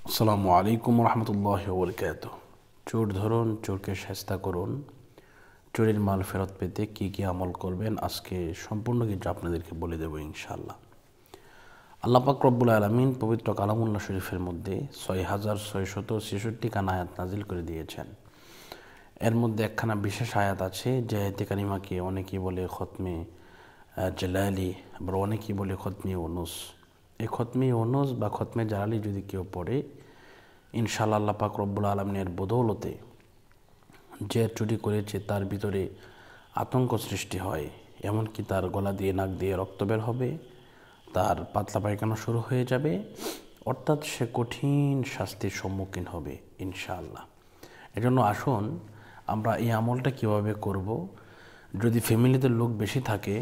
আসসালামু আলাইকুম রহমতুল্লাহি ওয়া বারাকাতুহু। চোর ধরুন, চোরকে শায়েস্তা করুন। চোরের মাল ফেরত পেতে কী কী আমল করবেন আজকে সম্পূর্ণ কিছু আপনাদেরকে বলে দেবো ইনশাআল্লাহ। আল্লাহ পাক রব্বুল আলামিন পবিত্র কালামুল্লাহ শরীফের মধ্যে ৬,৬৬৬ খানা আয়াত নাজিল করে দিয়েছেন। এর মধ্যে একখানা বিশেষ আয়াত আছে যে আয়াতে কারিমাকে অনেকেই বলে খতমে জালালি, আবার অনেকেই বলে খতমে ইউনুস। এই খতমে ইউনুস বা খতমে জালালি যদি কেউ পড়ে, ইনশাআল্লাহ আল্লাহ পাক রব্বুল আলামিনের বদৌলতে যে চুরি করেছে তার ভিতরে আতঙ্ক সৃষ্টি হয়, এমনকি তার গলা দিয়ে নাক দিয়ে রক্ত বের হবে, তার পাতলা পায়খানা শুরু হয়ে যাবে, অর্থাৎ সে কঠিন শাস্তির সম্মুখীন হবে ইনশাআল্লাহ। এজন্য আসুন আমরা এই আমলটা কিভাবে করব। যদি ফ্যামিলিতে লোক বেশি থাকে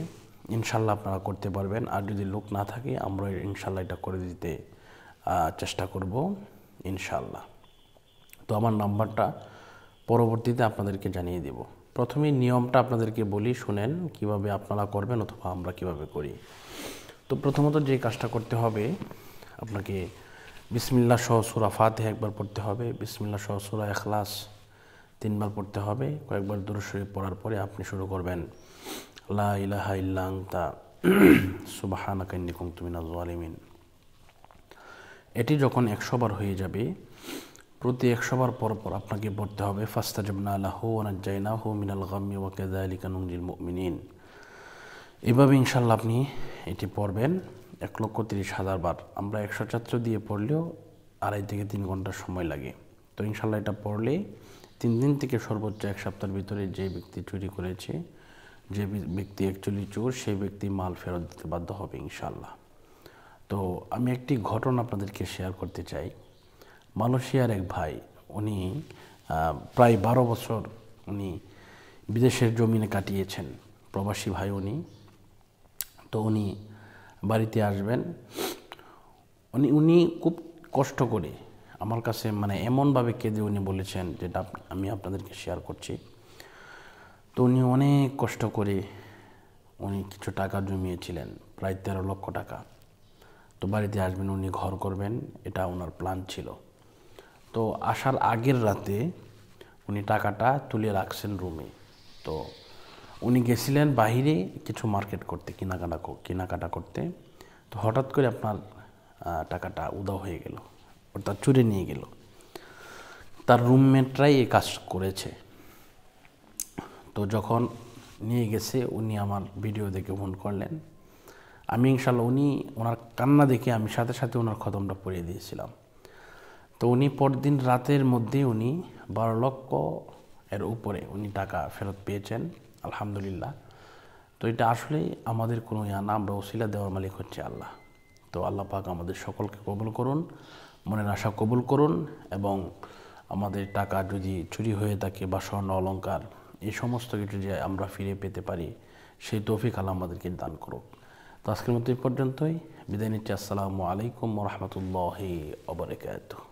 ইনশাআল্লাহ আপনারা করতে পারবেন, আর যদি লোক না থাকে আমরা ইনশাআল্লাহ এটা করে দিতে চেষ্টা করব ইনশাআল্লাহ। তো আমার নাম্বারটা পরবর্তীতে আপনাদেরকে জানিয়ে দেব। প্রথমেই নিয়মটা আপনাদেরকে বলি, শুনেন কিভাবে আপনারা করবেন অথবা আমরা কিভাবে করি। তো প্রথমত যে কাজটা করতে হবে, আপনাকে বিসমিল্লাহ সহ সূরা ফাতিহা একবার পড়তে হবে, বিসমিল্লাহ সহ সূরা ইখলাস 3 বার পড়তে হবে। কয়েকবার দুরূদ শরীফ পড়ার পরে আপনি শুরু করবেন লা ইলাহা ইল্লা আনতা সুবহানাকা ইন্নী কুনতু মিনাজ জালিমিন। এটি যখন 100 বার হয়ে যাবে, প্রতি 100 বার পর পর আপনাকে পড়তে হবে ফাস্তাজাবনা লাহু ওয়া নাজ্জায়নাহু মিনাল গাম্মি ওয়া কাযালিকা নুনজিল মুমিনিন। এভাবে ইনশাআল্লাহ আপনি এটি পড়বেন 1,30,000 বার। আমরা 100 দিয়ে পড়লেও 2.5 থেকে 3 ঘন্টা সময় লাগে। তো ইনশাআল্লাহ এটা পড়লে 3 দিন থেকে সর্বোচ্চ 1 সপ্তাহের ভিতরে যে ব্যক্তি চুরি করেছে, যে ব্যক্তি অ্যাকচুয়ালি চোর, সেই ব্যক্তি মাল ফেরত দিতে বাধ্য হবে ইনশাআল্লাহ। তো আমি একটি ঘটনা আপনাদেরকে শেয়ার করতে চাই। মালয়েশিয়ার এক ভাই, উনি প্রায় 12 বছর উনি বিদেশের জমিনে কাটিয়েছেন, প্রবাসী ভাই উনি। তো উনি বাড়িতে আসবেন, উনি খুব কষ্ট করে আমার কাছে এমনভাবে কেঁদে উনি বলেছেন, যেটা আমি আপনাদেরকে শেয়ার করছি। তো উনি অনেক কষ্ট করে উনি কিছু টাকা জমিয়েছিলেন, প্রায় 13 লক্ষ টাকা। তো বাড়িতে আসবেন, উনি ঘর করবেন, এটা ওনার প্ল্যান ছিল। তো আসার আগের রাতে উনি টাকাটা তুলে রাখছেন রুমে। তো উনি গেছিলেন বাহিরে কিছু মার্কেট করতে, কেনাকাটা করতে। তো হঠাৎ করে আপনার টাকাটা উধাও হয়ে গেল, অর্থাৎ চুরি নিয়ে গেল। তার রুমমেটরাই এই কাজ করেছে। তো যখন নিয়ে গেছে, উনি আমার ভিডিও দেখে ফোন করলেন। আমি ইনশাআল্লাহ ওনার কান্না দেখে আমি সাথে সাথে ওনার খতমটা পড়িয়ে দিয়েছিলাম। তো উনি পরদিন রাতের মধ্যে উনি 12 লক্ষ এর উপরে উনি টাকা ফেরত পেয়েছেন আলহামদুলিল্লাহ। তো এটা আসলেই আমাদের কোনো না, আমরা ওসিলা দেওয়ার মালিক হচ্ছে আল্লাহ। তো আল্লাহ পাক আমাদের সকলকে কবুল করুন, মনের আশা কবুল করুন, এবং আমাদের টাকা যদি চুরি হয়ে থাকে বা স্বর্ণ অলংকার, এই সমস্ত কিছু যে আমরা ফিরে পেতে পারি, সেই তৌফিক আল্লাহ আমাদেরকে দান করুক। তো আজকের মতো এই পর্যন্তই বিদায় নিচ্ছি। আসসালামু আলাইকুম ওয়া রাহমাতুল্লাহি ওয়া বারাকাতুহু।